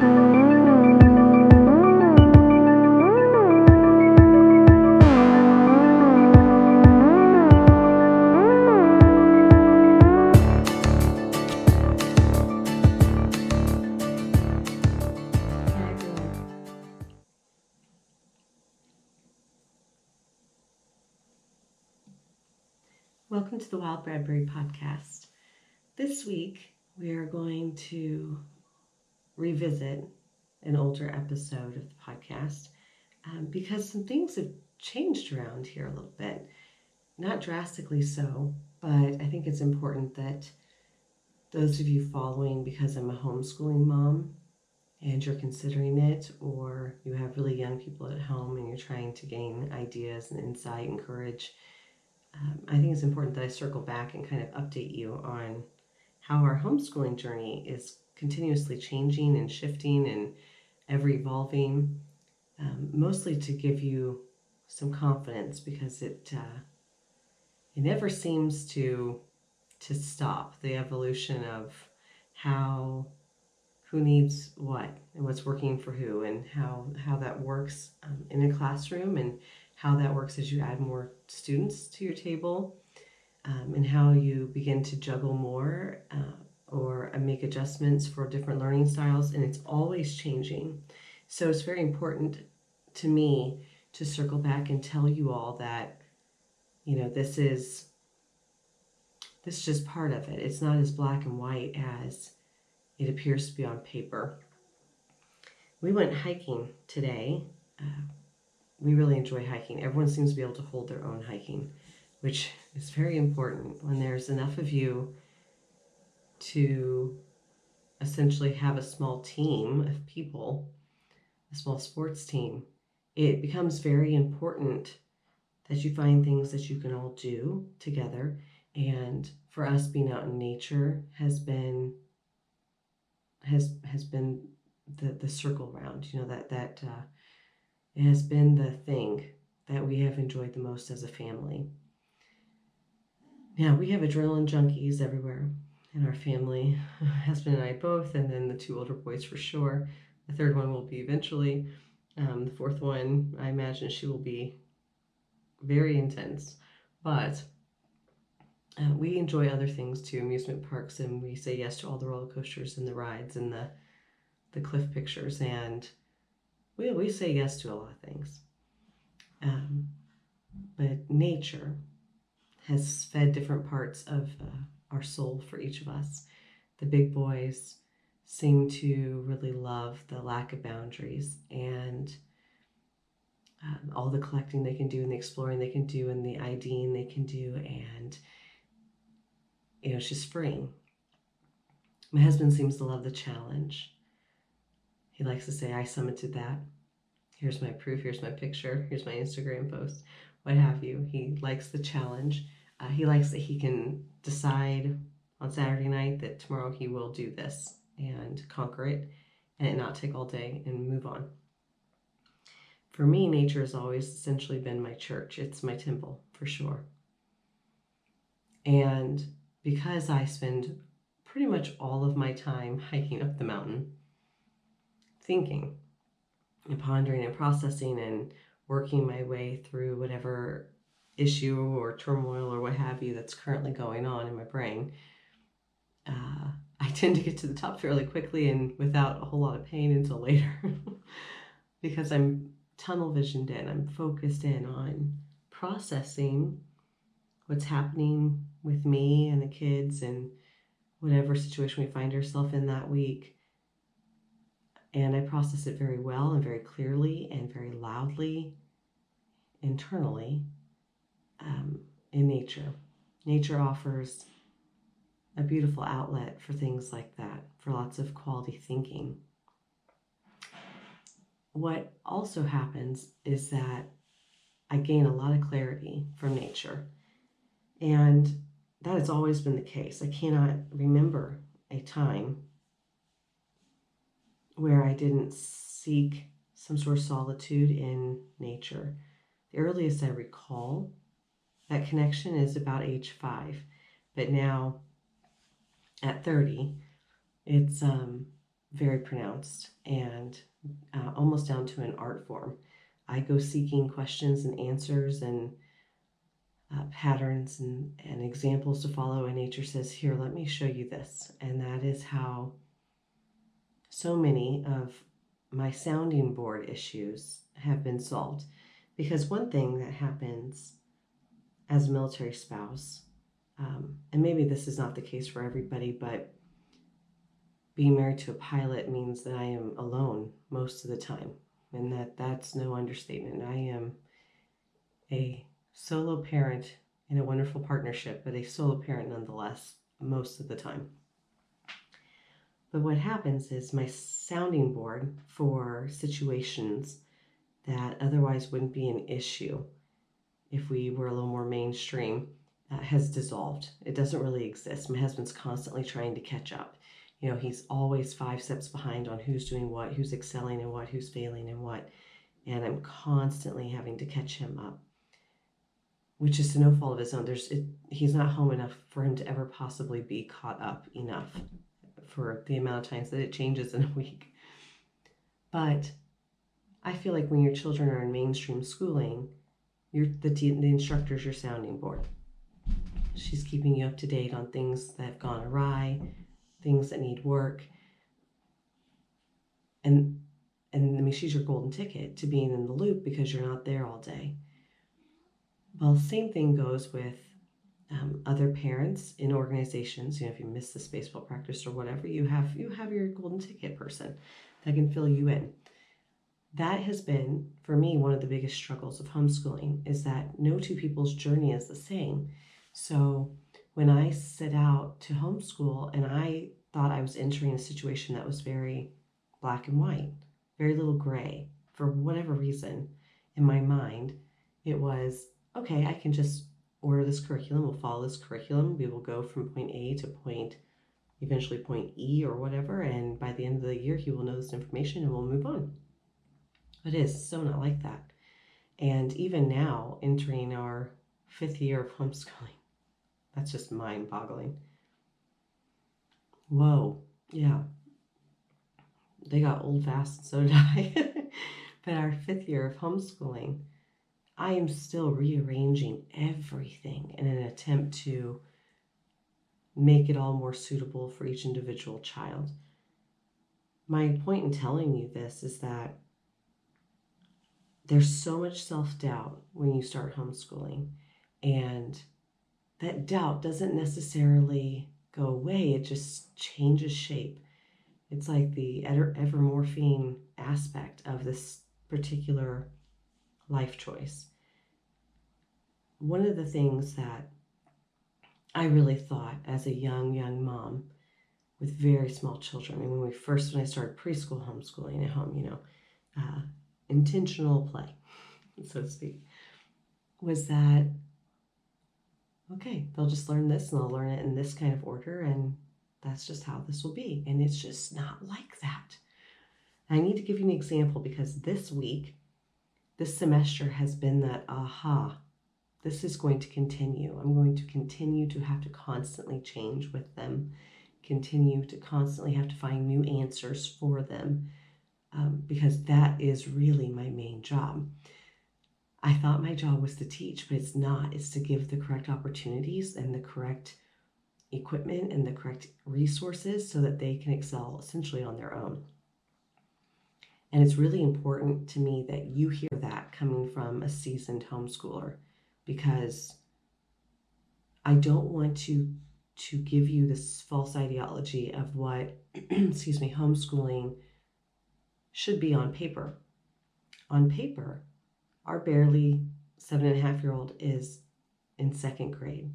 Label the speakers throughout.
Speaker 1: Welcome to the Wild Bradbury Podcast. This week, we are going to revisit an older episode of the podcast because some things have changed around here a little bit. Not drastically so, but I think it's important that those of you following, because I'm a homeschooling mom and you're considering it, or you have really young people at home and you're trying to gain ideas and insight and courage, I think it's important that I circle back and kind of update you on how our homeschooling journey is continuously changing and shifting and ever evolving, mostly to give you some confidence, because it never seems to stop, the evolution of who needs what and what's working for who, and how that works in a classroom, and how that works as you add more students to your table, and how you begin to juggle more or make adjustments for different learning styles, and it's always changing. So it's very important to me to circle back and tell you all that, this is just part of it. It's not as black and white as it appears to be on paper. We went hiking today. We really enjoy hiking. Everyone seems to be able to hold their own hiking, which is very important when there's enough of you to essentially have a small team of people, a small sports team. It becomes very important that you find things that you can all do together. And for us, being out in nature has been the circle round, that it has been the thing that we have enjoyed the most as a family. Now, we have adrenaline junkies everywhere in our family, husband and I both, and then the two older boys for sure. The third one will be eventually. The fourth one, I imagine she will be very intense. But we enjoy other things too, amusement parks, and we say yes to all the roller coasters and the rides and the cliff pictures, and we say yes to a lot of things. But nature has fed different parts of our soul for each of us. The big boys seem to really love the lack of boundaries, and all the collecting they can do, and the exploring they can do, and the IDing they can do, and it's just freeing. My husband seems to love the challenge. He likes to say, I summited that. Here's my proof, here's my picture, here's my Instagram post, what have you. He likes the challenge. He likes that he can decide on Saturday night that tomorrow he will do this and conquer it, and it not take all day and move on. For me, nature has always essentially been my church. It's my temple, for sure. And because I spend pretty much all of my time hiking up the mountain, thinking and pondering and processing and working my way through whatever issue or turmoil or what have you that's currently going on in my brain, I tend to get to the top fairly quickly and without a whole lot of pain until later because I'm tunnel visioned in. I'm focused in on processing what's happening with me and the kids and whatever situation we find ourselves in that week. And I process it very well and very clearly and very loudly internally in nature. Nature offers a beautiful outlet for things like that, for lots of quality thinking. What also happens is that I gain a lot of clarity from nature. And that has always been the case. I cannot remember a time where I didn't seek some sort of solitude in nature. The earliest I recall that connection is about age 5. But now at 30, it's very pronounced and almost down to an art form. I go seeking questions and answers and patterns and examples to follow, and nature says, here, let me show you this. And that is how so many of my sounding board issues have been solved. Because one thing that happens as a military spouse, and maybe this is not the case for everybody, but being married to a pilot means that I am alone most of the time, and that's no understatement. I am a solo parent in a wonderful partnership, but a solo parent nonetheless most of the time. But what happens is my sounding board for situations that otherwise wouldn't be an issue if we were a little more mainstream has dissolved. It doesn't really exist. My husband's constantly trying to catch up. You know, he's always 5 steps behind on who's doing what, who's excelling in what, who's failing in what. And I'm constantly having to catch him up, which is to no fault of his own. He's not home enough for him to ever possibly be caught up enough for the amount of times that it changes in a week. But I feel like when your children are in mainstream schooling, the instructor's your sounding board. She's keeping you up to date on things that have gone awry, things that need work. And I mean, she's your golden ticket to being in the loop because you're not there all day. Well, same thing goes with other parents in organizations. You know, if you miss this baseball practice or whatever, you have your golden ticket person that can fill you in. That has been, for me, one of the biggest struggles of homeschooling, is that no two people's journey is the same. So when I set out to homeschool and I thought I was entering a situation that was very black and white, very little gray, for whatever reason, in my mind, it was, okay, I can just order this curriculum, we'll follow this curriculum, we will go from point A to eventually point E or whatever, and by the end of the year, he will know this information and we'll move on. It is so not like that. And even now, entering our 5th year of homeschooling, that's just mind-boggling. Whoa, yeah. They got old fast, and so did I. But our 5th year of homeschooling, I am still rearranging everything in an attempt to make it all more suitable for each individual child. My point in telling you this is that there's so much self-doubt when you start homeschooling, and that doubt doesn't necessarily go away. It just changes shape. It's like the ever-morphing aspect of this particular life choice. One of the things that I really thought as a young mom with very small children, I mean, when I started preschool homeschooling at home, intentional play, so to speak, was that, okay, they'll just learn this and they'll learn it in this kind of order, and that's just how this will be. And it's just not like that. I need to give you an example because this semester has been that this is going to continue. I'm going to continue to have to constantly change with them, continue to constantly have to find new answers for them, because that is really my main job. I thought my job was to teach, but it's not. It's to give the correct opportunities and the correct equipment and the correct resources so that they can excel essentially on their own. And it's really important to me that you hear that coming from a seasoned homeschooler, because I don't want to give you this false ideology of what, homeschooling should be on paper. On paper, our barely 7.5-year-old is in 2nd grade.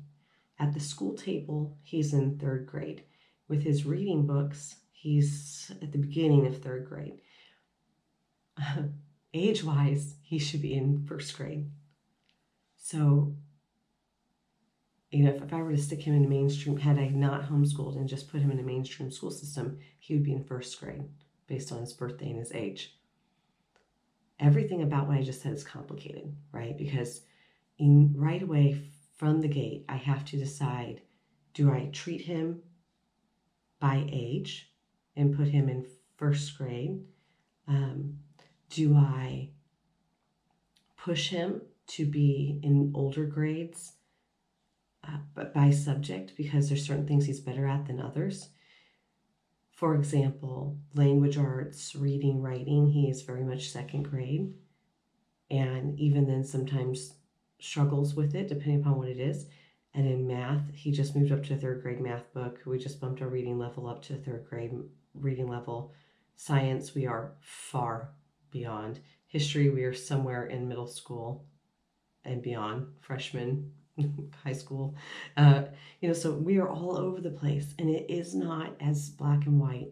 Speaker 1: At the school table, he's in 3rd grade. With his reading books, he's at the beginning of 3rd grade. Age-wise, he should be in 1st grade. So, if I were to stick him in a mainstream, had I not homeschooled and just put him in a mainstream school system, he would be in 1st grade based on his birthday and his age. Everything about what I just said is complicated, right? Because right away from the gate, I have to decide, do I treat him by age and put him in first grade? Do I push him to be in older grades but by subject because there's certain things he's better at than others? For example, language arts, reading, writing, he is very much second grade. And even then sometimes struggles with it depending upon what it is. And in math, he just moved up to a third grade math book. We just bumped our reading level up to a third grade reading level. Science, we are far beyond. History, we are somewhere in middle school and beyond, freshman, high school. So we are all over the place, and it is not as black and white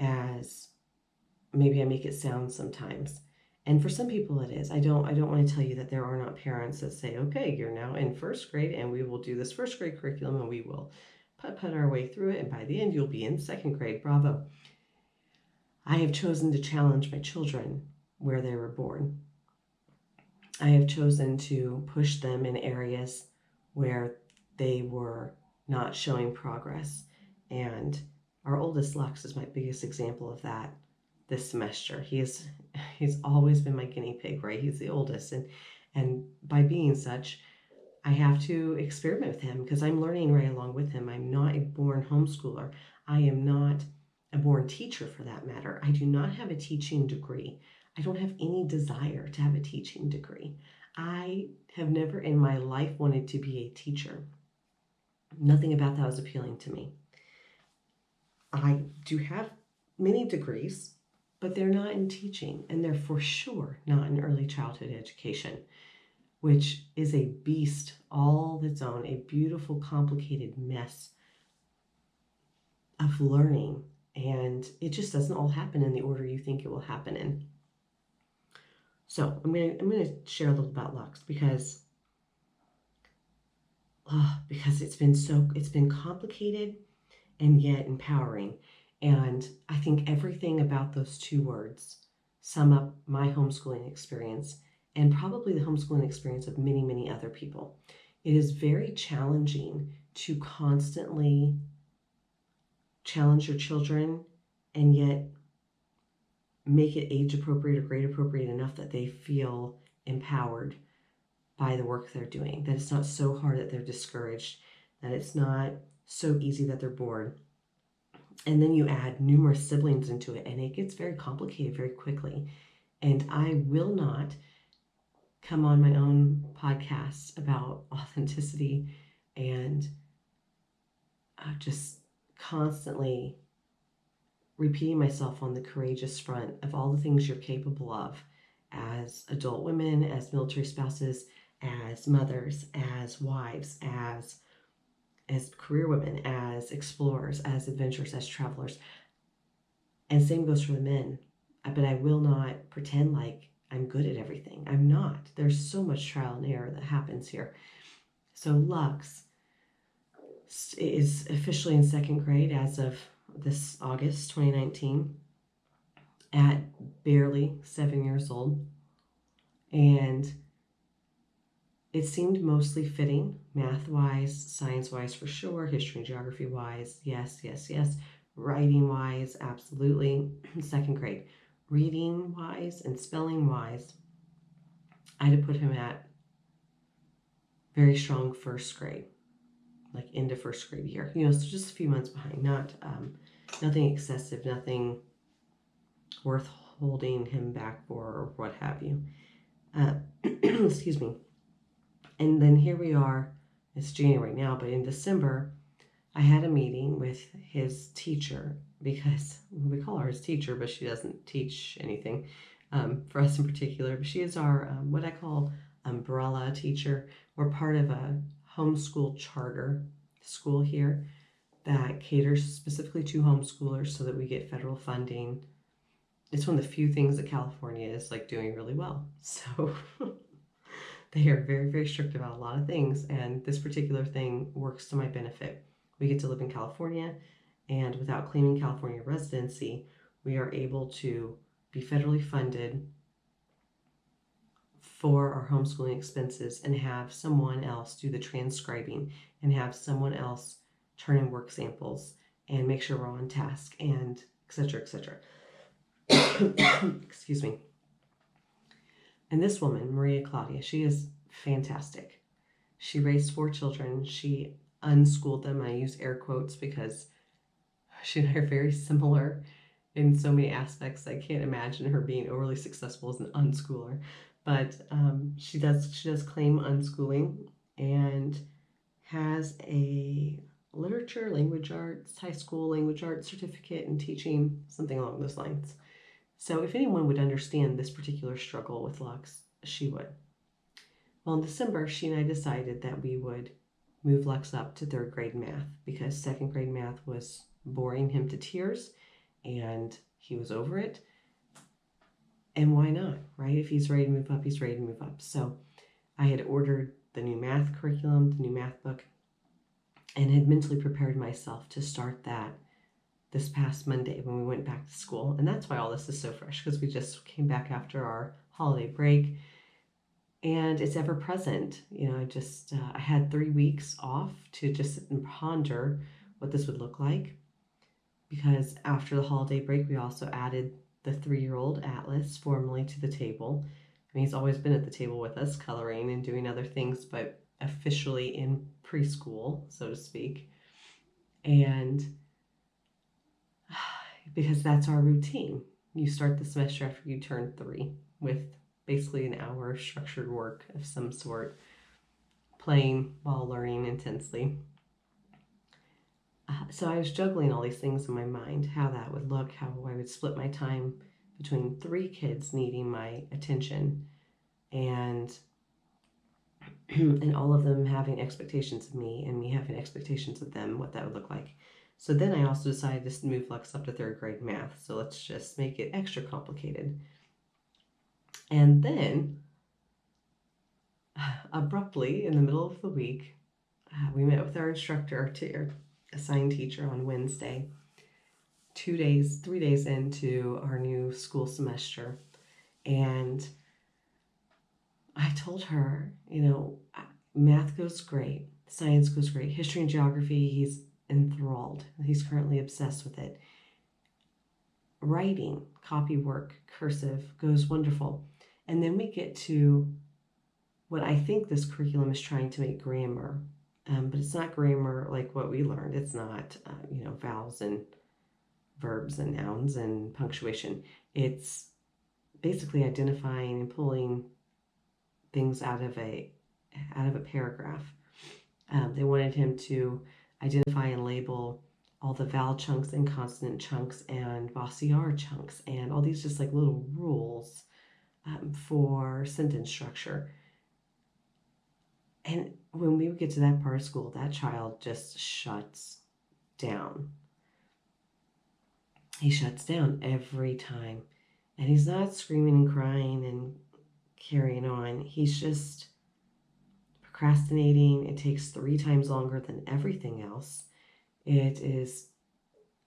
Speaker 1: as maybe I make it sound sometimes. And for some people it is. I don't want to tell you that there are not parents that say, okay, you're now in first grade and we will do this first grade curriculum and we will put our way through it, and by the end you'll be in second grade. Bravo. I have chosen to challenge my children where they were born. I have chosen to push them in areas where they were not showing progress. And our oldest, Lux, is my biggest example of that this semester. He's always been my guinea pig, right? He's the oldest. And by being such, I have to experiment with him because I'm learning right along with him. I'm not a born homeschooler. I am not a born teacher for that matter. I do not have a teaching degree. I don't have any desire to have a teaching degree. I have never in my life wanted to be a teacher. Nothing about that was appealing to me. I do have many degrees, but they're not in teaching, and they're for sure not in early childhood education, which is a beast all its own, a beautiful, complicated mess of learning, and it just doesn't all happen in the order you think it will happen in. So I'm gonna share a little about Lux because it's been complicated and yet empowering. And I think everything about those two words sum up my homeschooling experience and probably the homeschooling experience of many, many other people. It is very challenging to constantly challenge your children and yet make it age appropriate or grade appropriate enough that they feel empowered by the work they're doing, that it's not so hard that they're discouraged, that it's not so easy that they're bored. And then you add numerous siblings into it, and it gets very complicated very quickly. And I will not come on my own podcast about authenticity and just constantly repeating myself on the courageous front of all the things you're capable of as adult women, as military spouses, as mothers, as wives, as career women, as explorers, as adventurers, as travelers. And same goes for the men. But I will not pretend like I'm good at everything. I'm not. There's so much trial and error that happens here. So Lux is officially in second grade as of this August 2019 at barely 7 years old. And it seemed mostly fitting, math-wise, science-wise for sure, history and geography-wise, yes. Writing-wise, absolutely, second grade. Reading-wise and spelling-wise, I had to put him at very strong first grade, like into first grade year. So just a few months behind, nothing excessive, nothing worth holding him back for or what have you. Excuse me. And then here we are, it's January now, but in December, I had a meeting with his teacher because we call her his teacher, but she doesn't teach anything for us in particular. But she is our, what I call umbrella teacher. We're part of a homeschool charter school here that caters specifically to homeschoolers so that we get federal funding. It's one of the few things that California is like doing really well. So they are very, very strict about a lot of things, and this particular thing works to my benefit. We get to live in California, and without claiming California residency, we are able to be federally funded for our homeschooling expenses and have someone else do the transcribing and have someone else turn in work samples and make sure we're on task and etc., etc. Excuse me. And this woman, Maria Claudia, she is fantastic. She raised 4 children. She unschooled them. I use air quotes because she and I are very similar in so many aspects. I can't imagine her being overly successful as an unschooler. But she does claim unschooling and has a literature, language arts, high school language arts certificate in teaching, something along those lines. So if anyone would understand this particular struggle with Lux, she would. Well, in December, she and I decided that we would move Lux up to 3rd grade math because 2nd grade math was boring him to tears and he was over it. And why not, right? If he's ready to move up, he's ready to move up. So I had ordered the new math curriculum, the new math book, and had mentally prepared myself to start that this past Monday when we went back to school. And that's why all this is so fresh, because we just came back after our holiday break and it's ever present. I had 3 weeks off to just sit and ponder what this would look like, because after the holiday break, we also added the 3-year-old Atlas formally to the table. I mean, he's always been at the table with us, coloring and doing other things, but officially in preschool, so to speak. And because that's our routine. You start the semester after you turn 3 with basically an hour of structured work of some sort, playing while learning intensely. So I was juggling all these things in my mind, how that would look, how I would split my time between 3 kids needing my attention and all of them having expectations of me and me having expectations of them, what that would look like. So then I also decided to move Lux up to 3rd grade math. So let's just make it extra complicated. And then, abruptly, in the middle of the week, we met with our instructor, our assigned teacher, on Wednesday, 3 days into our new school semester. And I told her, math goes great, science goes great, history and geography, he's enthralled. He's currently obsessed with it. Writing, copy work, cursive goes wonderful. And then we get to what I think this curriculum is trying to make grammar, but it's not grammar like what we learned. It's not, vowels and verbs and nouns and punctuation. It's basically identifying and pulling things out of a paragraph. They wanted him to identify and label all the vowel chunks and consonant chunks and voice-r chunks and all these just like little rules for sentence structure. And when we get to that part of school, that child just shuts down. He shuts down every time. And he's not screaming and crying and carrying on. He's just procrastinating. It takes 3 times longer than everything else. It is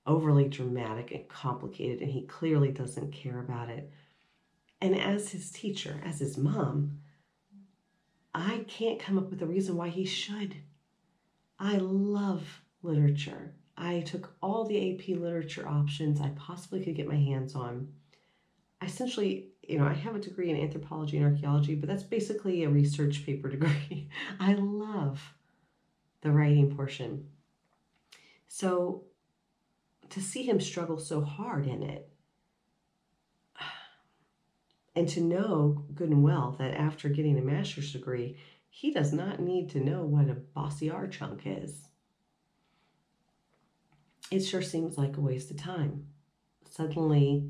Speaker 1: overly dramatic and complicated, and he clearly doesn't care about it. And as his teacher, as his mom, I can't come up with a reason why he should. I love literature. I took all the AP literature options I possibly could get my hands on. I essentially, I have a degree in anthropology and archaeology, but that's basically a research paper degree. I love the writing portion. So to see him struggle so hard in it, and to know good and well that after getting a master's degree, he does not need to know what a voice-r chunk is. It sure seems like a waste of time. Suddenly,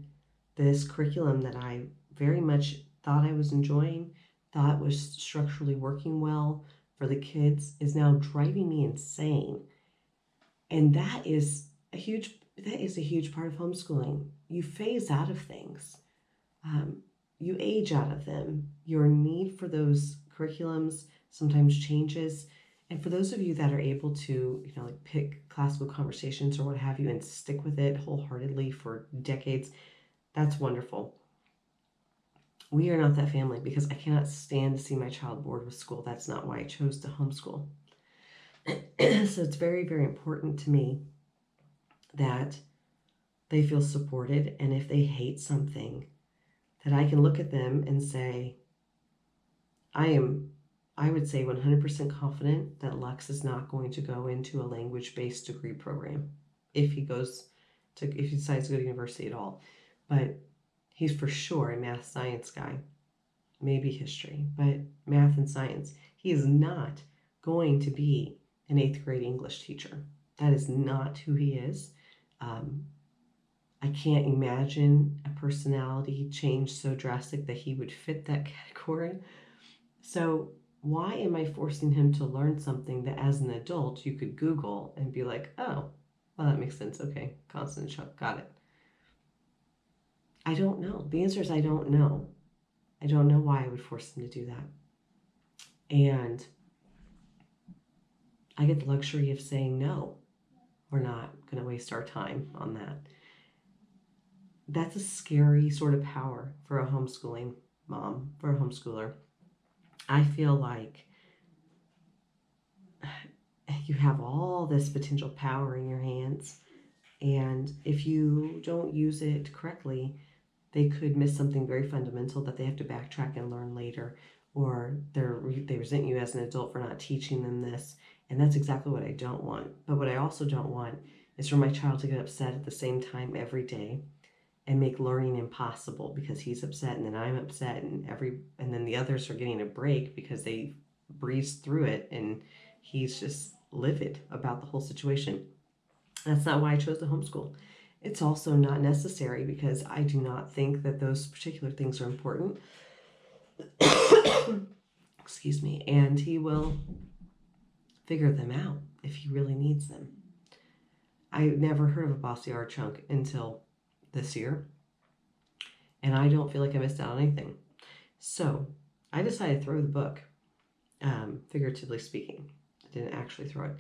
Speaker 1: this curriculum that I very much thought I was enjoying, thought was structurally working well for the kids, is now driving me insane. And that is a huge part of homeschooling. You phase out of things. You age out of them. Your need for those curriculums sometimes changes. And for those of you that are able to, pick classical conversations or what have you and stick with it wholeheartedly for decades, that's wonderful. We are not that family because I cannot stand to see my child bored with school. That's not why I chose to homeschool. So it's very, very important to me that they feel supported, and if they hate something, that I can look at them and say, I would say 100% confident that Lux is not going to go into a language-based degree program if he decides to go to university at all. But he's for sure a math science guy, maybe history, but math and science. He is not going to be an 8th grade English teacher. That is not who he is. I can't imagine a personality change so drastic that he would fit that category. So why am I forcing him to learn something that as an adult you could Google and be like, oh, well, that makes sense. Okay, constant shock, got it. I don't know. The answer is I don't know. I don't know why I would force him to do that. And I get the luxury of saying, no, we're not going to waste our time on that. That's a scary sort of power for a homeschooling mom, for a homeschooler. I feel like you have all this potential power in your hands, and if you don't use it correctly, they could miss something very fundamental that they have to backtrack and learn later, or they resent you as an adult for not teaching them this, and that's exactly what I don't want. But what I also don't want is for my child to get upset at the same time every day and make learning impossible because he's upset and then I'm upset and then the others are getting a break because they breezed through it and he's just livid about the whole situation. That's not why I chose to homeschool. It's also not necessary because I do not think that those particular things are important. Excuse me. And he will figure them out if he really needs them. I never heard of a Bossy R chunk until this year, and I don't feel like I missed out on anything. So I decided to throw the book, figuratively speaking. I didn't actually throw it,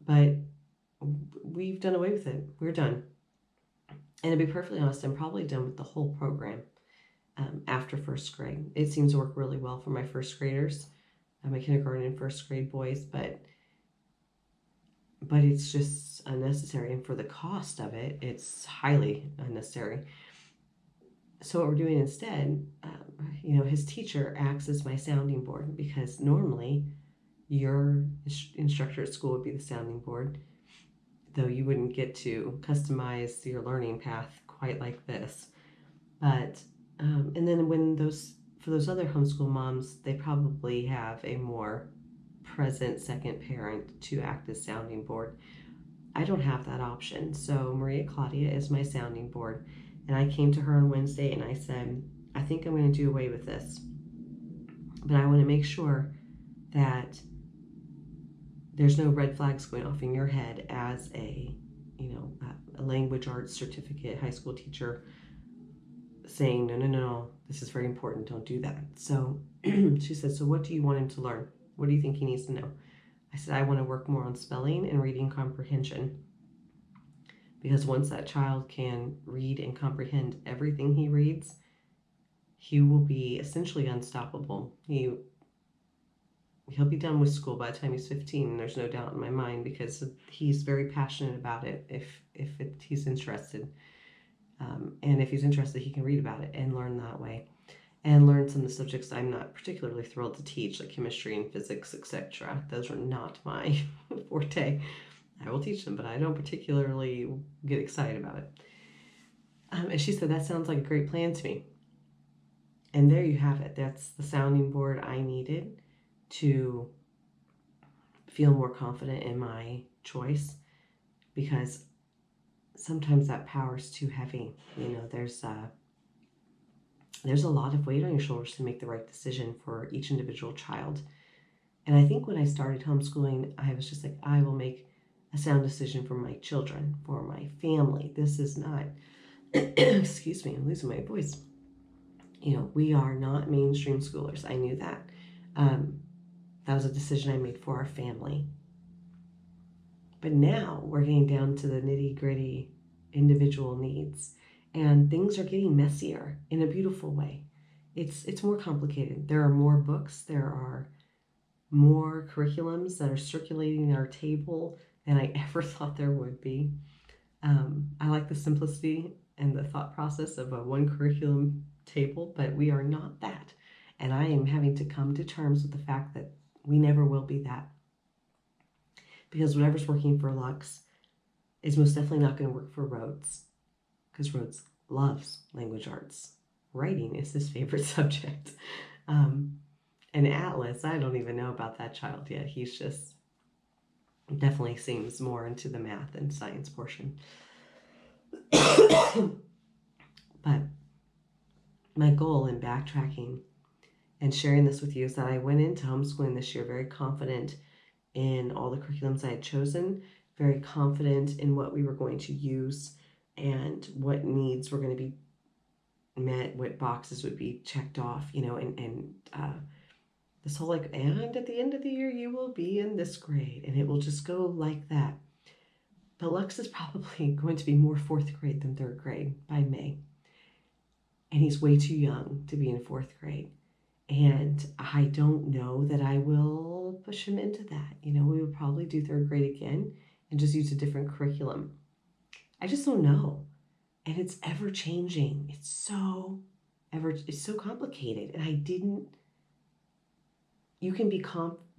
Speaker 1: but we've done away with it. We're done. And to be perfectly honest, I'm probably done with the whole program after first grade. It seems to work really well for my first graders, my kindergarten and first grade boys, but it's just unnecessary. And for the cost of it, it's highly unnecessary. So what we're doing instead, his teacher acts as my sounding board, because normally your instructor at school would be the sounding board, though you wouldn't get to customize your learning path quite like this. But, and then for those other homeschool moms, they probably have a more present second parent to act as sounding board. I don't have that option. So Maria Claudia is my sounding board. And I came to her on Wednesday and I said, I think I'm going to do away with this. But I want to make sure that there's no red flags going off in your head as a language arts certificate high school teacher saying, no, this is very important. Don't do that. So she said, so what do you want him to learn? What do you think he needs to know? I said, I want to work more on spelling and reading comprehension. Because once that child can read and comprehend everything he reads, he will be essentially unstoppable. He'll be done with school by the time he's 15, and there's no doubt in my mind, because he's very passionate about it if he's interested. And if he's interested, he can read about it and learn that way. And learn some of the subjects I'm not particularly thrilled to teach, like chemistry and physics, etc. Those are not my forte. I will teach them, but I don't particularly get excited about it. And she said, that sounds like a great plan to me. And there you have it. That's the sounding board I needed to feel more confident in my choice, because sometimes that power is too heavy. There's a lot of weight on your shoulders to make the right decision for each individual child. And I think when I started homeschooling, I was just like, I will make a sound decision for my children, for my family. This is not, excuse me, I'm losing my voice. We are not mainstream schoolers. I knew that. That was a decision I made for our family. But now we're getting down to the nitty-gritty individual needs. And things are getting messier in a beautiful way. It's more complicated. There are more books. There are more curriculums that are circulating our table than I ever thought there would be. I like the simplicity and the thought process of a one curriculum table, but we are not that. And I am having to come to terms with the fact that we never will be that. Because whatever's working for Lux is most definitely not going to work for Rhodes, because Rhodes loves language arts. Writing is his favorite subject. And Atlas, I don't even know about that child yet. He's just definitely seems more into the math and science portion. But my goal in backtracking and sharing this with you is that I went into homeschooling this year very confident in all the curriculums I had chosen, very confident in what we were going to use and what needs were going to be met, what boxes would be checked off, and this whole and at the end of the year you will be in this grade, and it will just go like that. But Lux is probably going to be more fourth grade than third grade by May. And he's way too young to be in fourth grade. And I don't know that I will push him into that. We would probably do third grade again and just use a different curriculum. I just don't know. And it's ever changing. It's so complicated. And you can be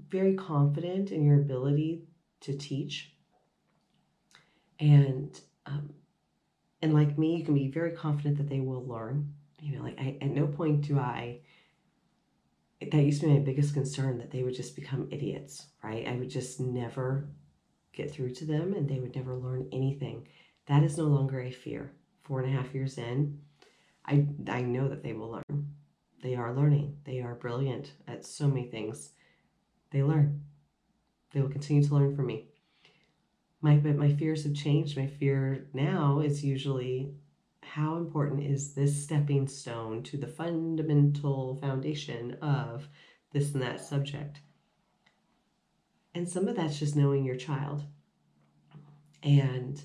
Speaker 1: very confident in your ability to teach. And like me, you can be very confident that they will learn. At no point that used to be my biggest concern, that they would just become idiots, right? I would just never get through to them and they would never learn anything. That is no longer a fear. 4.5 years in, I know that they will learn. They are learning. They are brilliant at so many things. They learn. They will continue to learn from me. But my fears have changed. My fear now is usually, how important is this stepping stone to the fundamental foundation of this and that subject? And some of that's just knowing your child. And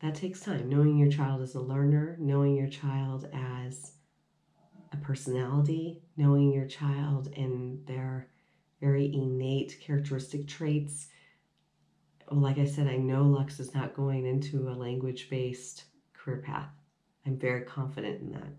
Speaker 1: that takes time. Knowing your child as a learner, knowing your child as a personality, knowing your child and their very innate characteristic traits. Like I said, I know Lux is not going into a language-based career path. I'm very confident in that.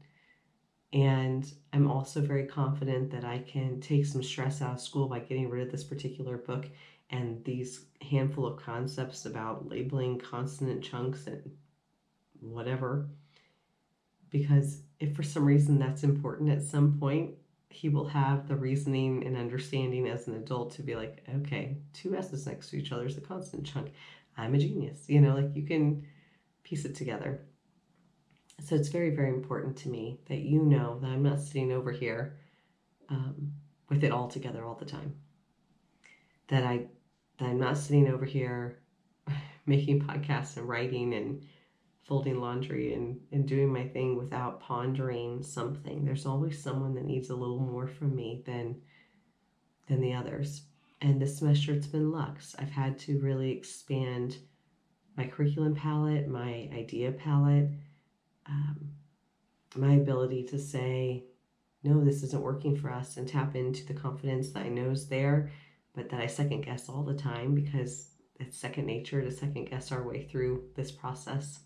Speaker 1: And I'm also very confident that I can take some stress out of school by getting rid of this particular book and these handful of concepts about labeling consonant chunks and whatever. Because if for some reason that's important at some point, he will have the reasoning and understanding as an adult to be like, okay, 2 S's next to each other is a consonant chunk. I'm a genius. You can piece it together. So it's very, very important to me that you know that I'm not sitting over here with it all together all the time. That I'm not sitting over here making podcasts and writing and folding laundry and doing my thing without pondering something. There's always someone that needs a little more from me than the others. And this semester it's been Lux. I've had to really expand my curriculum palette, my idea palette, my ability to say, no, this isn't working for us, and tap into the confidence that I know is there, but that I second guess all the time because it's second nature to second guess our way through this process.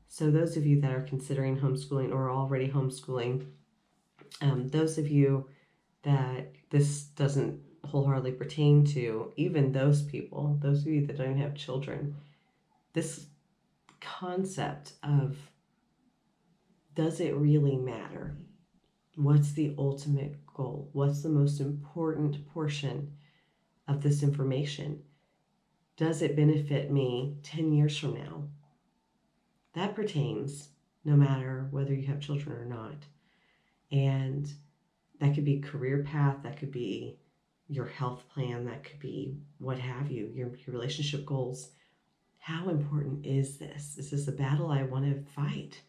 Speaker 1: So those of you that are considering homeschooling or already homeschooling, those of you that this doesn't wholeheartedly pertain to, even those people, those of you that don't have children, this concept of, does it really matter? What's the ultimate goal? What's the most important portion of this information? Does it benefit me 10 years from now? That pertains no matter whether you have children or not. And that could be career path, that could be your health plan, that could be what have you, your relationship goals. How important is this? Is this a battle I want to fight?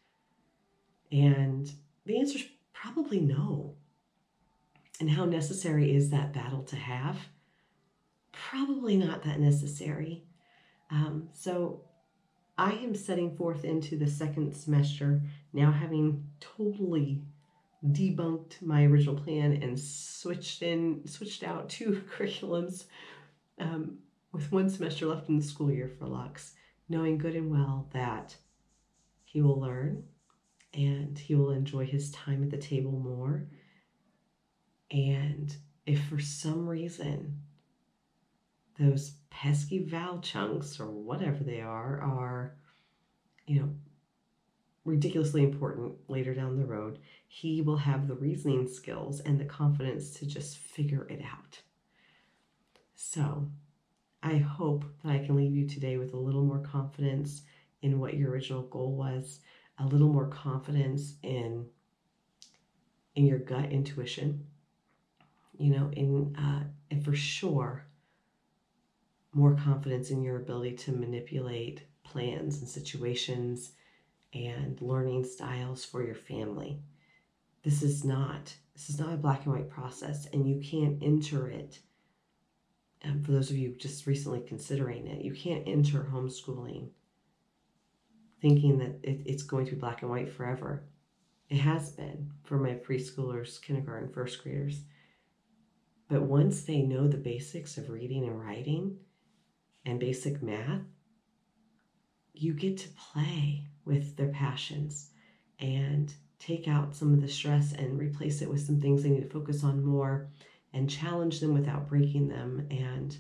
Speaker 1: And the answer is probably no. And how necessary is that battle to have? Probably not that necessary. So I am setting forth into the second semester now, having totally debunked my original plan and switched out 2 curriculums with 1 semester left in the school year for Lux, knowing good and well that he will learn and he will enjoy his time at the table more. And if for some reason those pesky vowel chunks or whatever they are, ridiculously important later down the road, he will have the reasoning skills and the confidence to just figure it out. So I hope that I can leave you today with a little more confidence in what your original goal was, a little more confidence in your gut intuition, and for sure, more confidence in your ability to manipulate plans and situations and learning styles for your family. This is not a black and white process, and you can't enter it. For those of you just recently considering it, you can't enter homeschooling thinking that it's going to be black and white forever. It has been for my preschoolers, kindergarten, first graders. But once they know the basics of reading and writing and basic math, you get to play with their passions and take out some of the stress and replace it with some things they need to focus on more, and challenge them without breaking them, and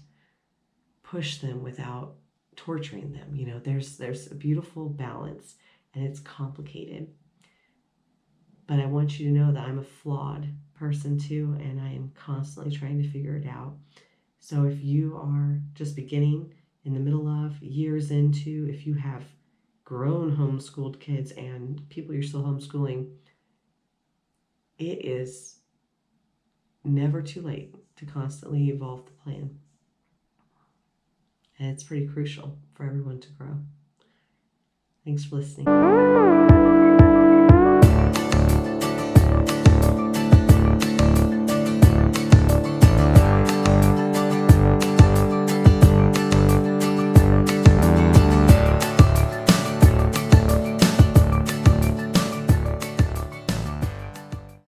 Speaker 1: push them without torturing them. There's a beautiful balance, and it's complicated. But I want you to know that I'm a flawed person too, and I am constantly trying to figure it out. So if you are just beginning, in the middle of, years into, if you have grown homeschooled kids and people you're still homeschooling, it is never too late to constantly evolve the plan. And it's pretty crucial for everyone to grow. Thanks for listening.